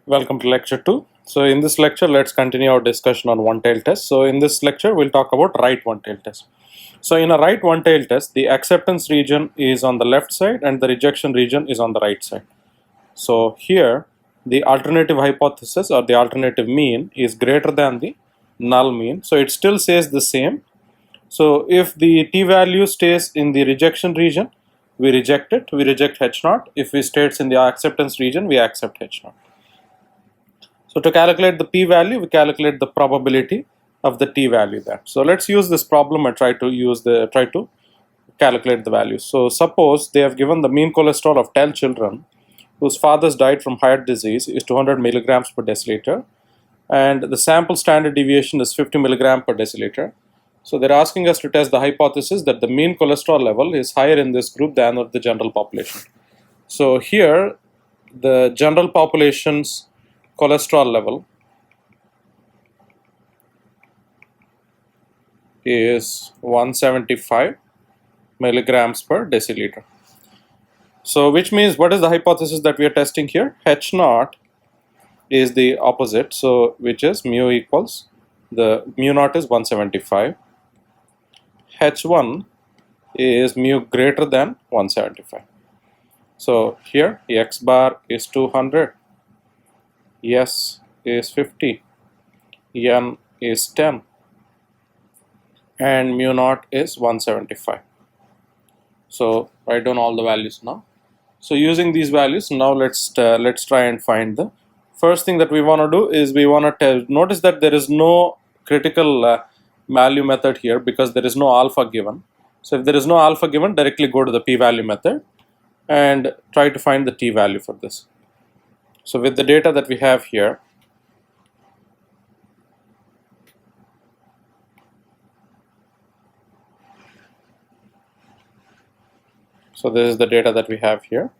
Welcome to lecture 2. So in this lecture, let's continue our discussion on one-tailed test. So in this lecture, we'll talk about right one-tailed test. So in a right one-tailed test, the acceptance region is on the left side and the rejection region is on the right side. So here, the alternative hypothesis or the alternative mean is greater than the null mean. So it still says the same. So if the t-value stays in the rejection region, we reject it, we reject h naught. If it stays in the acceptance region, we accept h naught. So to calculate the p-value, we calculate the probability of the t-value there. So let's use this problem and try to calculate the values. So suppose they have given the mean cholesterol of 10 children whose fathers died from heart disease is 200 milligrams per deciliter, and the sample standard deviation is 50 milligram per deciliter. So they're asking us to test the hypothesis that the mean cholesterol level is higher in this group than of the general population. So here, the general population's cholesterol level is 175 milligrams per deciliter. So which means, what is the hypothesis that we are testing here? H naught is the opposite, so which is mu equals, the mu naught is 175. H1 is mu greater than 175. So here x bar is 200, S is 50, N is 10, and mu naught is 175. So write down all the values now. So using these values, now let's try and find the first thing that we want to do is we want to notice that there is no critical value method here because there is no alpha given. So if there is no alpha given, directly go to the p-value method and try to find the t-value for this. So with the data that we have here, so this is the data that we have here.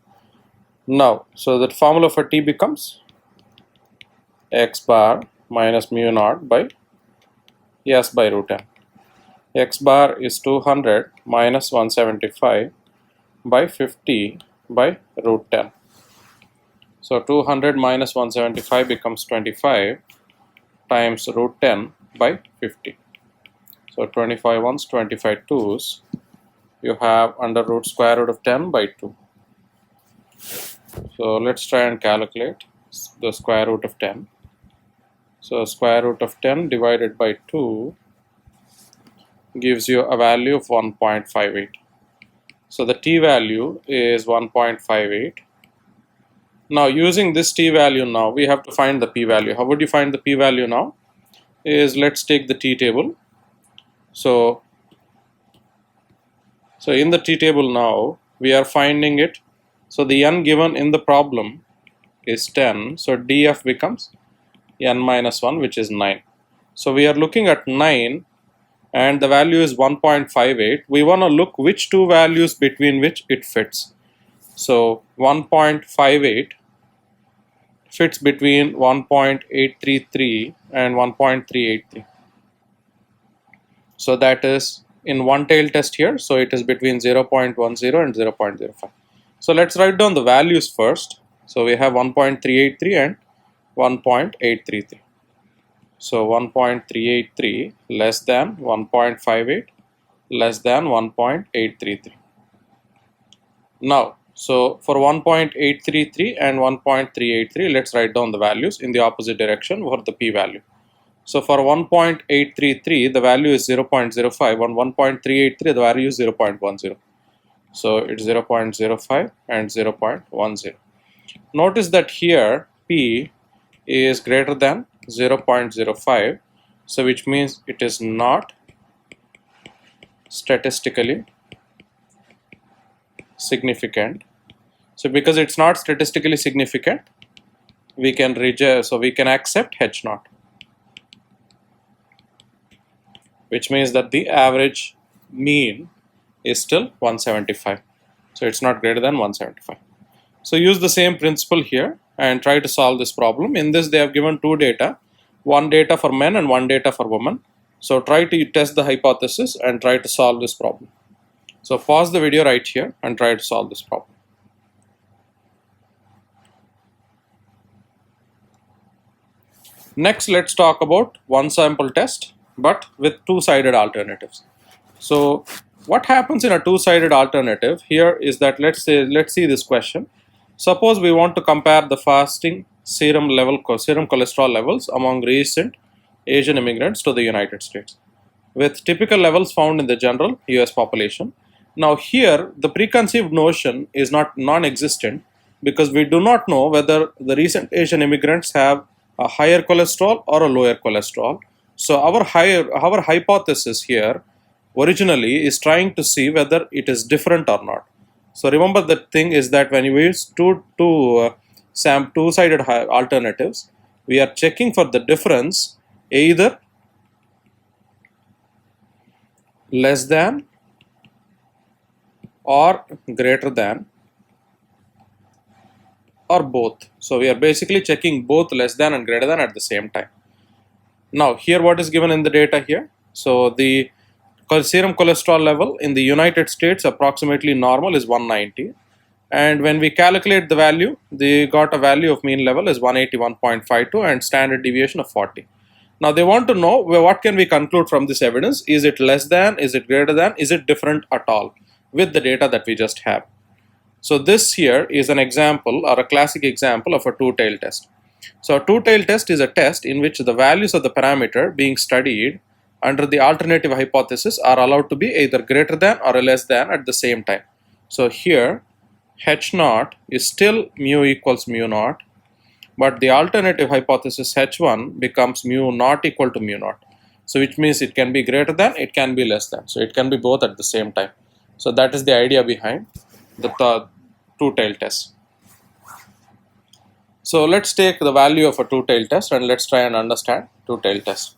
Now, so the formula for t becomes x bar minus mu naught by S by root n. X bar is 200 minus 175 by 50 by root 10. So 200 minus 175 becomes 25 times root 10 by 50. So 25 ones, 25 twos. You have under root square root of 10 by 2. So let's try and calculate the square root of 10. So square root of 10 divided by 2 gives you a value of 1.58. So the t-value is 1.58. Now using this t-value now, we have to find the p-value. How would you find the p-value now? Is let's take the t-table. So in the t-table now, we are finding it. So the n given in the problem is 10. So df becomes n minus 1, which is 9. So we are looking at 9 and the value is 1.58. We want to look which two values between which it fits. So 1.58 fits between 1.833 and 1.383. So that is in one-tailed test here. So it is between 0.10 and 0.05. So let's write down the values first. So we have 1.383 and 1.833. So 1.383 less than 1.58 less than 1.833. Now, so for 1.833 and 1.383, let's write down the values in the opposite direction for the p-value. So for 1.833, the value is 0.05. On 1.383, the value is 0.10. So it's 0.05 and 0.10. Notice that here p is greater than 0.05, so which means it is not statistically significant. So because it's not statistically significant, we can reject, so we can accept h naught, which means that the average mean is still 175. So it's not greater than 175. So use the same principle here and try to solve this problem. In this, they have given two data, one data for men and one data for women. So try to test the hypothesis and try to solve this problem. So pause the video right here and try to solve this problem. Next, let's talk about one sample test, but with two-sided alternatives. So what happens in a two-sided alternative here is that let's see this question. Suppose we want to compare the fasting serum cholesterol levels among recent Asian immigrants to the United States with typical levels found in the general US population. Now here the preconceived notion is not non-existent because we do not know whether the recent Asian immigrants have a higher cholesterol or a lower cholesterol. So our hypothesis here originally is trying to see whether it is different or not. So remember, the thing is that when you use two-sided alternatives, we are checking for the difference either less than or greater than or both. So we are basically checking both less than and greater than at the same time. Now here what is given in the data here. So the serum cholesterol level in the United States approximately normal is 190, and when we calculate the value, they got a value of mean level is 181.52 and standard deviation of 40. Now they want to know, well, what can we conclude from this evidence? Is it less than, is it greater than, is it different at all with the data that we just have? So this here is an example or a classic example of a two-tailed test. So a two-tailed test is a test in which the values of the parameter being studied under the alternative hypothesis are allowed to be either greater than or less than at the same time. So here H naught is still mu equals mu naught, but the alternative hypothesis H1 becomes mu not equal to mu naught. So which means it can be greater than, it can be less than. So it can be both at the same time. So that is the idea behind the two-tailed test. So let's take the value of a two-tailed test and let's try and understand two-tailed test.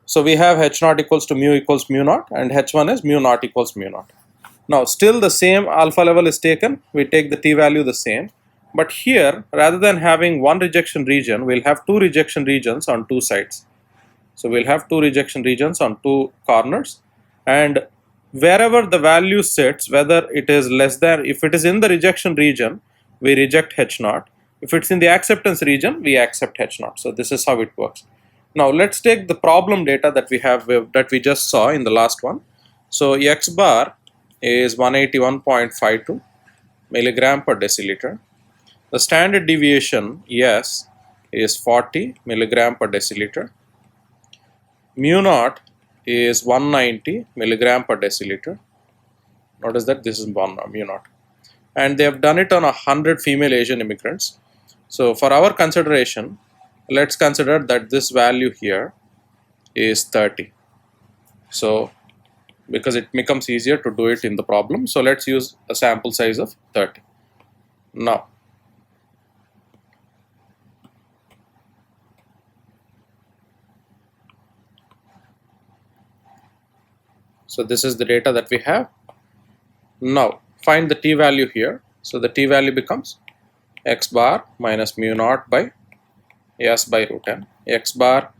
So we have H naught equals to mu equals mu naught and H1 is mu naught equals mu naught. Now still the same alpha level is taken, we take the t-value the same, but here rather than having one rejection region, we'll have two rejection regions on two sides. So we'll have two rejection regions on two corners, and wherever the value sits, whether it is less than, if it is in the rejection region, we reject H naught. If it's in the acceptance region, we accept H naught. So this is how it works. Now let's take the problem data that we have, that we just saw in the last one. So X bar is 181.52 milligram per deciliter. The standard deviation S is 40 milligram per deciliter. Mu naught is 190 milligram per deciliter. Notice that this is mu naught. And they have done it on 100 female Asian immigrants. So for our consideration, let's consider that this value here is 30. So because it becomes easier to do it in the problem, so let's use a sample size of 30. Now so this is the data that we have. Now find the t-value here. So the t-value becomes X bar minus mu naught by S by root n. X bar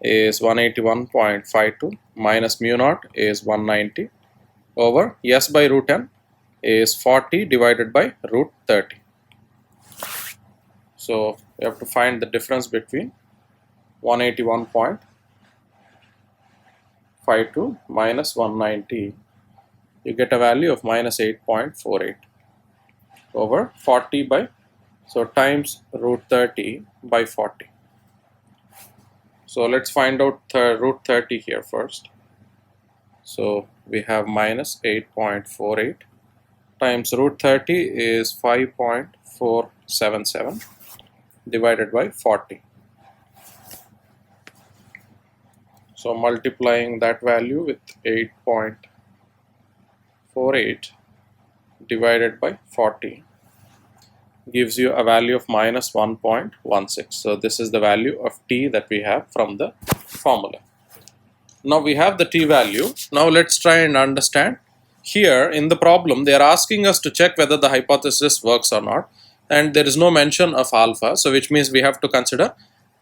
is 181.52 minus mu naught is 190 over S by root n is 40 divided by root 30. So you have to find the difference between 181.52 minus 190. You get a value of minus 8.48 over 40 by, so times root 30 by 40. So let's find out root 30 here first. So we have minus 8.48 times root 30 is 5.477 divided by 40. So multiplying that value with 8.48 divided by 40 gives you a value of minus 1.16. So this is the value of t that we have from the formula. Now we have the t value. Now let's try and understand. Here in the problem they are asking us to check whether the hypothesis works or not, and there is no mention of alpha, so which means we have to consider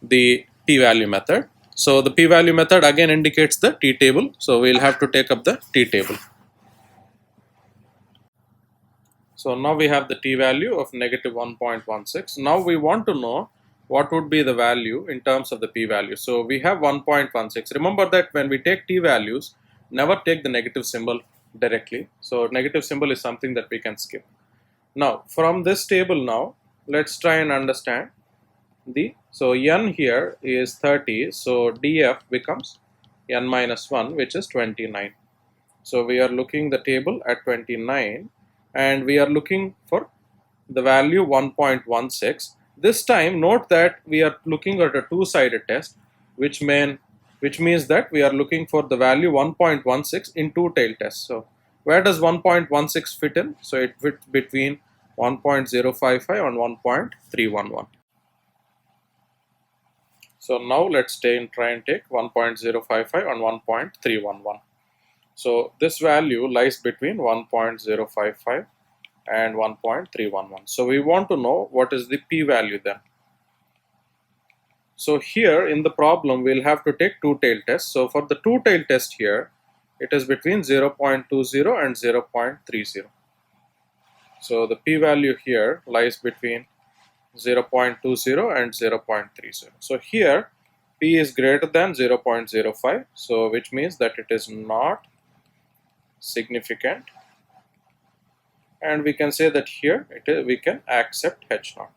the p-value method. So the p-value method again indicates the t-table, so we'll have to take up the t-table. So now we have the t-value of negative 1.16. Now we want to know what would be the value in terms of the p-value. So we have 1.16. Remember that when we take t-values, never take the negative symbol directly. So negative symbol is something that we can skip. Now from this table now, let's try and understand so n here is 30, so df becomes n minus 1, which is 29. So we are looking the table at 29 and we are looking for the value 1.16. This time note that we are looking at a two-sided test, which means that we are looking for the value 1.16 in two-tailed test. So where does 1.16 fit in? So it fits between 1.055 and 1.311. So now let's try and take 1.055 and 1.311. So this value lies between 1.055 and 1.311. So we want to know what is the p-value then. So here in the problem we'll have to take two-tailed test. So for the two-tailed test here, it is between 0.20 and 0.30. So the p-value here lies between 0.20 and 0.30. So here p is greater than 0.05, so which means that it is not significant, and we can say that here we can accept h0.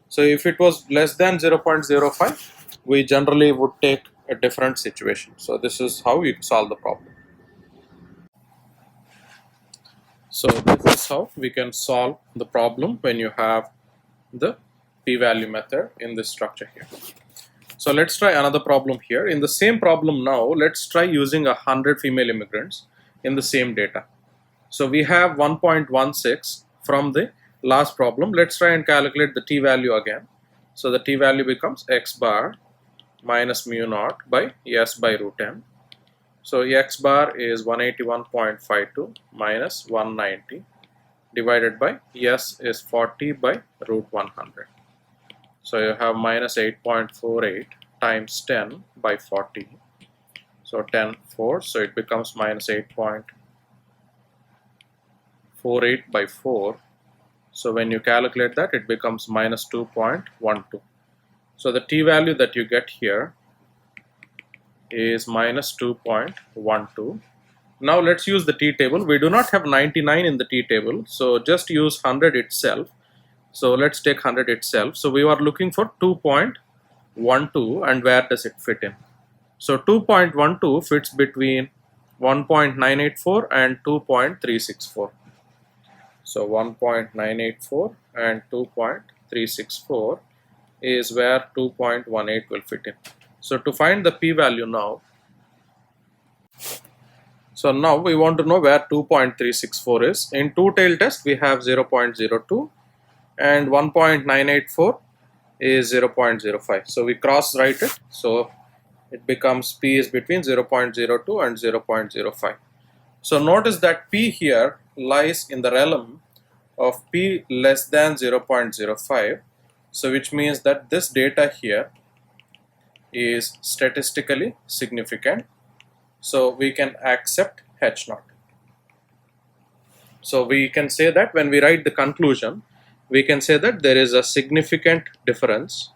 So if it was less than 0.05, we generally would take a different situation. So this is how we solve the problem. So this is how we can solve the problem when you have the p-value method in this structure here. So let's try another problem here. In the same problem now, let's try using 100 female immigrants in the same data. So we have 1.16 from the last problem. Let's try and calculate the t-value again. So the t-value becomes x bar minus mu naught by s by root n. So x bar is 181.52 minus 190 divided by s is 40 by root 100. So you have minus 8.48 times 10 by 40. So 10 4, so it becomes minus 8.48 by 4. So when you calculate that, it becomes minus 2.12. So the t-value that you get here is minus 2.12. Now let's use the t-table. We do not have 99 in the t-table, so just use 100 itself. So let's take 100 itself. So we are looking for 2.12, and where does it fit in? So 2.12 fits between 1.984 and 2.364. So 1.984 and 2.364 is where 2.18 will fit in. So to find the p-value now, so now we want to know where 2.364 is. In two-tailed test we have 0.02 and 1.984 is 0.05. So we cross write it. So it becomes p is between 0.02 and 0.05. So notice that p here lies in the realm of p less than 0.05. So which means that this data here is statistically significant. So we can accept h0. So we can say that when we write the conclusion, we can say that there is a significant difference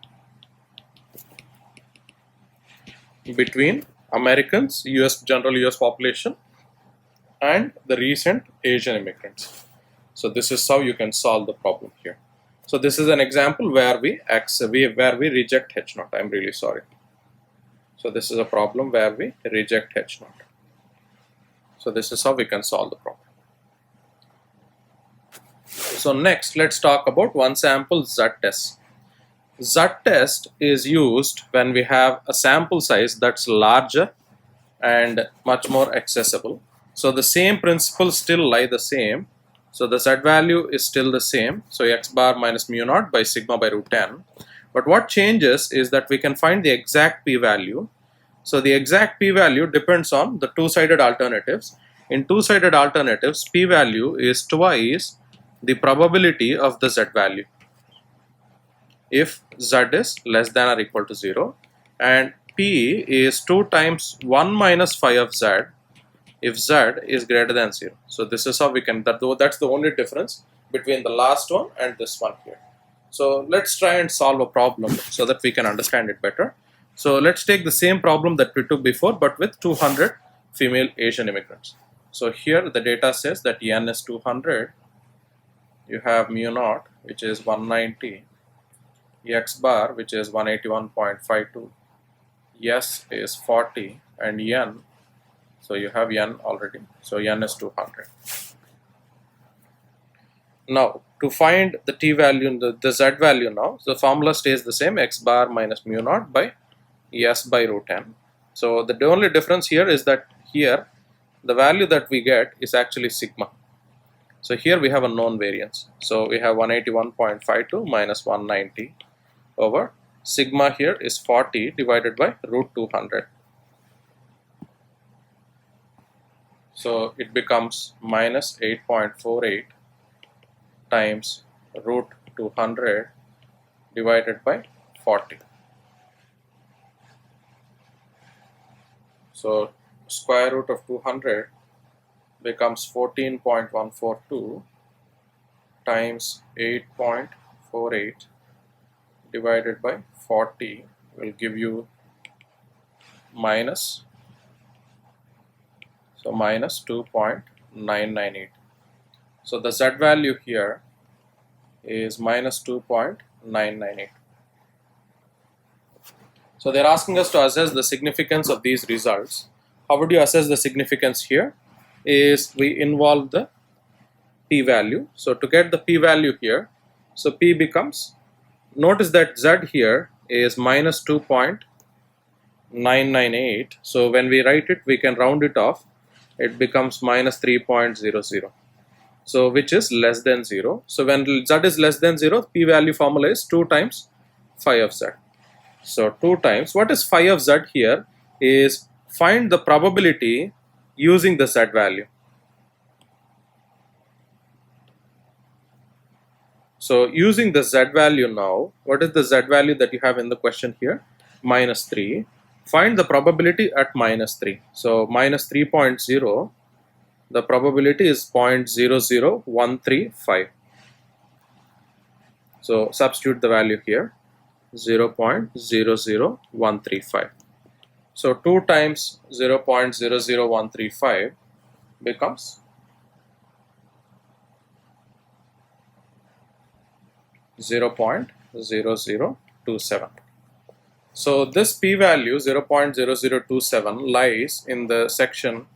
between Americans, general US population, and the recent Asian immigrants. So this is how you can solve the problem here. So this is an example where we reject h0. I'm really sorry. So this is a problem where we reject h0. So this is how we can solve the problem. So next, let's talk about one sample Z test. Z test is used when we have a sample size that's larger and much more accessible. So the same principles still lie the same. So the Z value is still the same. So x bar minus mu naught by sigma by root n. But what changes is that we can find the exact p-value. So the exact p-value depends on the two-sided alternatives. In two-sided alternatives, p-value is twice the probability of the z value if z is less than or equal to 0, and p is 2 times 1 minus phi of z if z is greater than 0. So this is how we can, that's the only difference between the last one and this one here. So let's try and solve a problem so that we can understand it better. So let's take the same problem that we took before, but with 200 female Asian immigrants. So here the data says that N is 200, you have mu naught, which is 190, X bar, which is 181.52, S is 40, and N, so you have N already, so N is 200. Now, to find the t value, the z value now, the formula stays the same, x bar minus mu naught by S by root n. So the only difference here is that here the value that we get is actually sigma. So here we have a known variance. So we have 181.52 minus 190 over sigma here is 40 divided by root 200. So it becomes minus 8.48 times root 200 divided by 40. So square root of 200 becomes 14.142 times 8.48 divided by 40 will give you minus 2.998. So the z value here is minus 2.998. So they're asking us to assess the significance of these results. How would you assess the significance here? Is we involve the p-value. So to get the p-value here, so p becomes, notice that z here is minus 2.998. So when we write it, we can round it off. It becomes minus 3.00. So which is less than 0. So when z is less than 0, p-value formula is 2 times phi of z. So 2 times, what is phi of z here is find the probability using the z value. So using the z value now, what is the z value that you have in the question here? Minus 3. Find the probability at minus 3. So minus 3.0, the probability is 0.00135. So substitute the value here, 0.00135. So 2 times 0.00135 becomes 0.0027. So this p-value 0.0027 lies in the section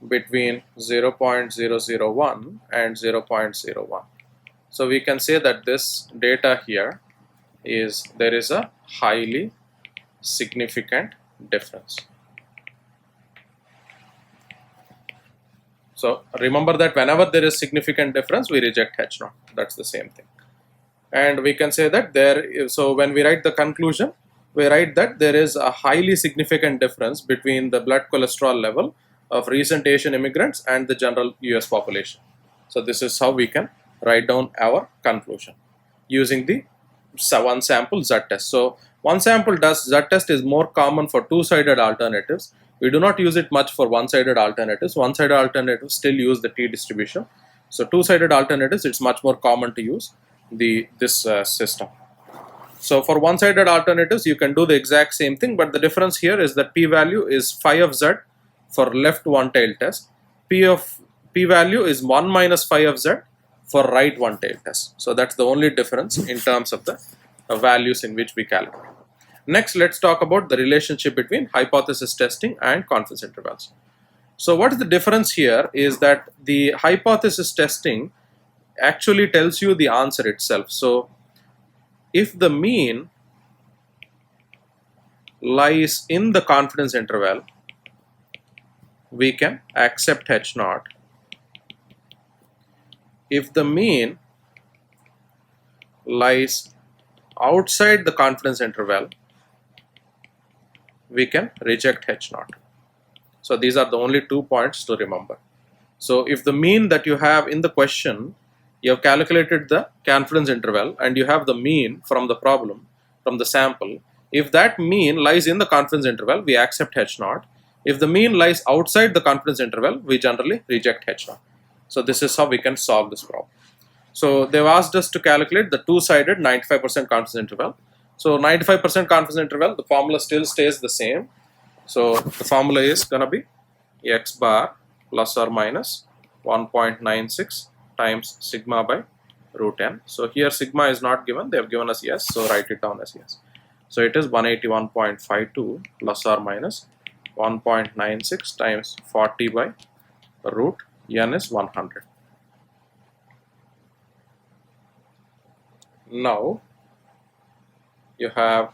between 0.001 and 0.01. So we can say that this data here is, there is a highly significant difference. So remember that whenever there is significant difference, we reject H0. That's the same thing. And we can say that so when we write the conclusion, we write that there is a highly significant difference between the blood cholesterol level of recent Asian immigrants and the general US population. So this is how we can write down our conclusion using the one sample Z test. So one sample Z test is more common for two-sided alternatives. We do not use it much for one-sided alternatives. One-sided alternatives still use the t distribution. So two-sided alternatives, it's much more common to use this system. So for one-sided alternatives, you can do the exact same thing, but the difference here is that p-value is phi of z for left one-tailed test. P-value is 1 minus phi of z for right one-tailed test. So that's the only difference in terms of the values in which we calculate. Next, let's talk about the relationship between hypothesis testing and confidence intervals. So what is the difference here is that the hypothesis testing actually tells you the answer itself. So if the mean lies in the confidence interval, we can accept H0. If the mean lies outside the confidence interval, we can reject H0. So these are the only 2 points to remember. So if the mean that you have in the question, you have calculated the confidence interval and you have the mean from the problem, from the sample. If that mean lies in the confidence interval, we accept H0. If the mean lies outside the confidence interval, we generally reject H0. So this is how we can solve this problem. So they've asked us to calculate the two-sided 95% confidence interval. So 95% confidence interval, the formula still stays the same. So the formula is going to be x bar plus or minus 1.96 times sigma by root n. So here sigma is not given, they have given us yes, so write it down as yes. So it is 181.52 plus or minus 1.96 times 40 by root n is 100. Now you have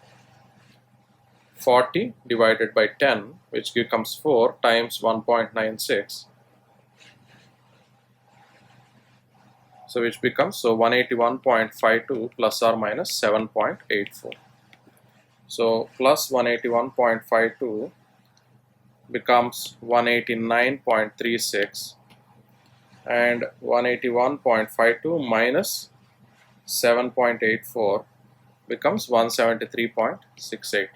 40 divided by 10, which becomes 4 times 1.96. So which becomes 181.52 plus or minus 7.84. So plus 181.52 becomes 189.36, and 181.52 minus 7.84 becomes 173.68.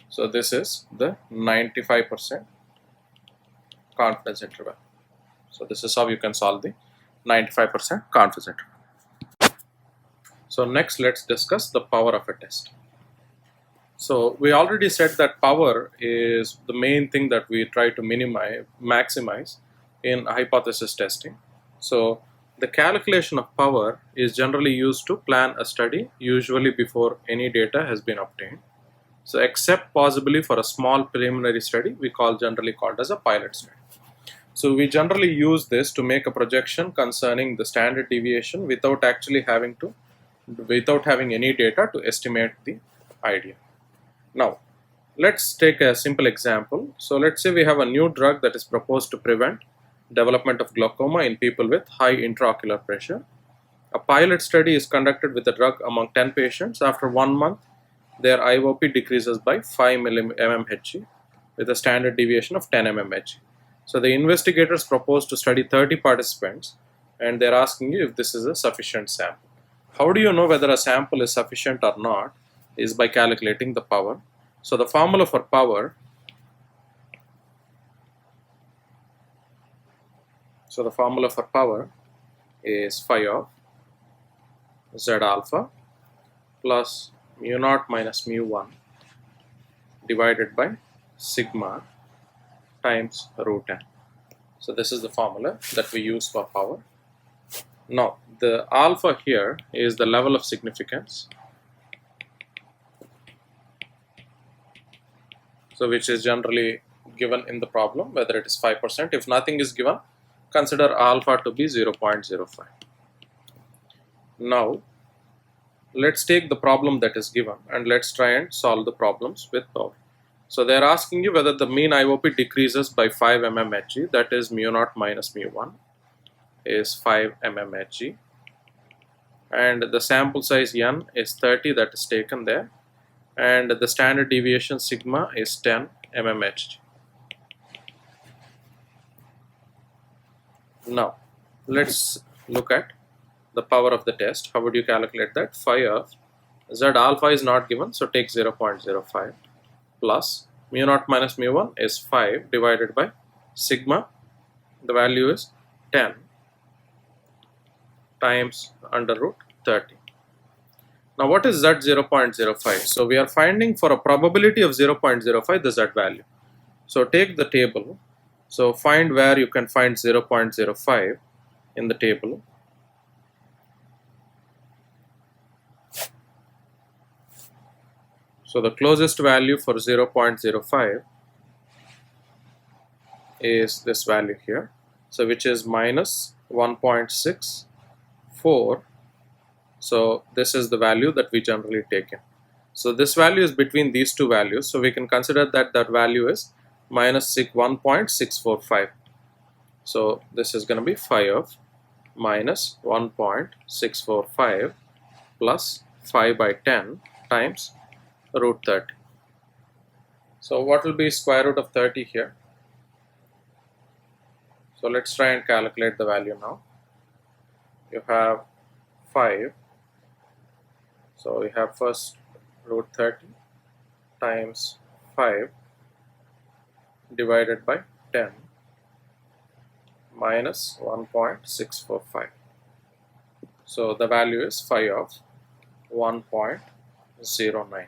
So this is the 95% confidence interval. So this is how you can solve the 95% confidence interval. So next let's discuss the power of a test. So we already said that power is the main thing that we try to maximize in hypothesis testing. So the calculation of power is generally used to plan a study, usually before any data has been obtained. So except possibly for a small preliminary study, we generally called as a pilot study. So we generally use this to make a projection concerning the standard deviation without having any data to estimate the idea. Now, let's take a simple example. So let's say we have a new drug that is proposed to prevent development of glaucoma in people with high intraocular pressure. A pilot study is conducted with the drug among 10 patients. After 1 month, their IOP decreases by 5 mmHg with a standard deviation of 10 mmHg. So the investigators propose to study 30 participants, and they're asking you if this is a sufficient sample. How do you know whether a sample is sufficient or not? Is by calculating the power. So the formula for power, is phi of z alpha plus mu naught minus mu 1 divided by sigma times root n. So this is the formula that we use for power. Now the alpha here is the level of significance, so which is generally given in the problem, whether it is 5%. If nothing is given, consider alpha to be 0.05. Now let's take the problem that is given and let's try and solve the problems with power. So they are asking you whether the mean IOP decreases by 5 mmHg, that is mu naught minus mu 1 is 5 mmHg, and the sample size n is 30 that is taken there, and the standard deviation sigma is 10 mmHg. Now let's look at the power of the test. How would you calculate that? Phi of z alpha is not given, so take 0.05 plus mu naught minus mu 1 is 5 divided by sigma, the value is 10 times under root 30. Now what is z 0.05? So we are finding for a probability of 0.05 the z value. So take the table. So find where you can find 0.05 in the table. So the closest value for 0.05 is this value here, so which is minus 1.64. So this is the value that we generally take in. So this value is between these two values, so we can consider that value is minus 1.645. So this is going to be phi of minus 1.645 plus 5 by 10 times root 30. So what will be square root of 30 here? So let's try and calculate the value now. You have 5. So we have first root 30 times 5 divided by 10 minus 1.645. So the value is phi of 1.09.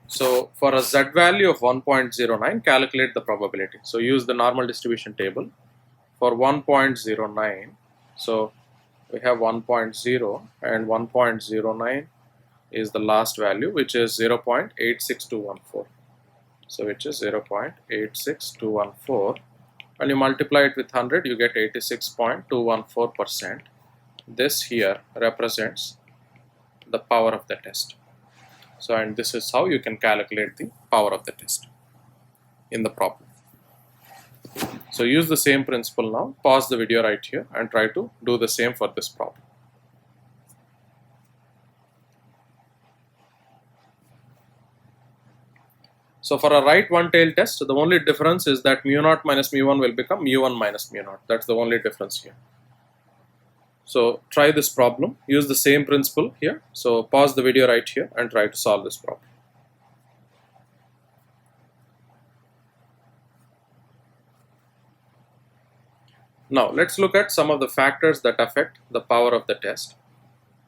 So for a z value of 1.09, calculate the probability. So use the normal distribution table for 1.09. So we have 1.0 and 1.09 is the last value, which is 0.86214. So which is 0.86214. When you multiply it with 100, you get 86.214%. This here represents the power of the test. So, and this is how you can calculate the power of the test in the problem. So use the same principle now. Pause the video right here and try to do the same for this problem. So for a right one-tailed test, the only difference is that mu0 minus mu1 will become mu1 minus mu0. That's the only difference here. So try this problem, use the same principle here. So pause the video right here and try to solve this problem. Now let's look at some of the factors that affect the power of the test.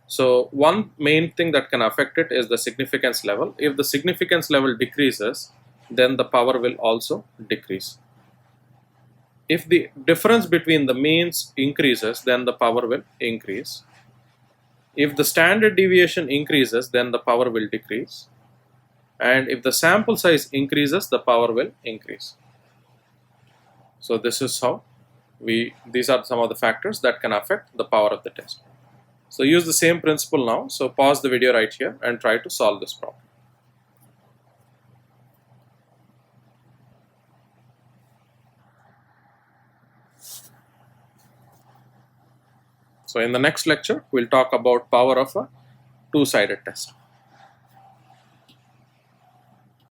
So one main thing that can affect it is the significance level. If the significance level decreases, then the power will also decrease. If the difference between the means increases, then the power will increase. If the standard deviation increases, then the power will decrease. And if the sample size increases, the power will increase. So this is how these are some of the factors that can affect the power of the test. So use the same principle now. So pause the video right here and try to solve this problem. So in the next lecture, we'll talk about power of a two-sided test.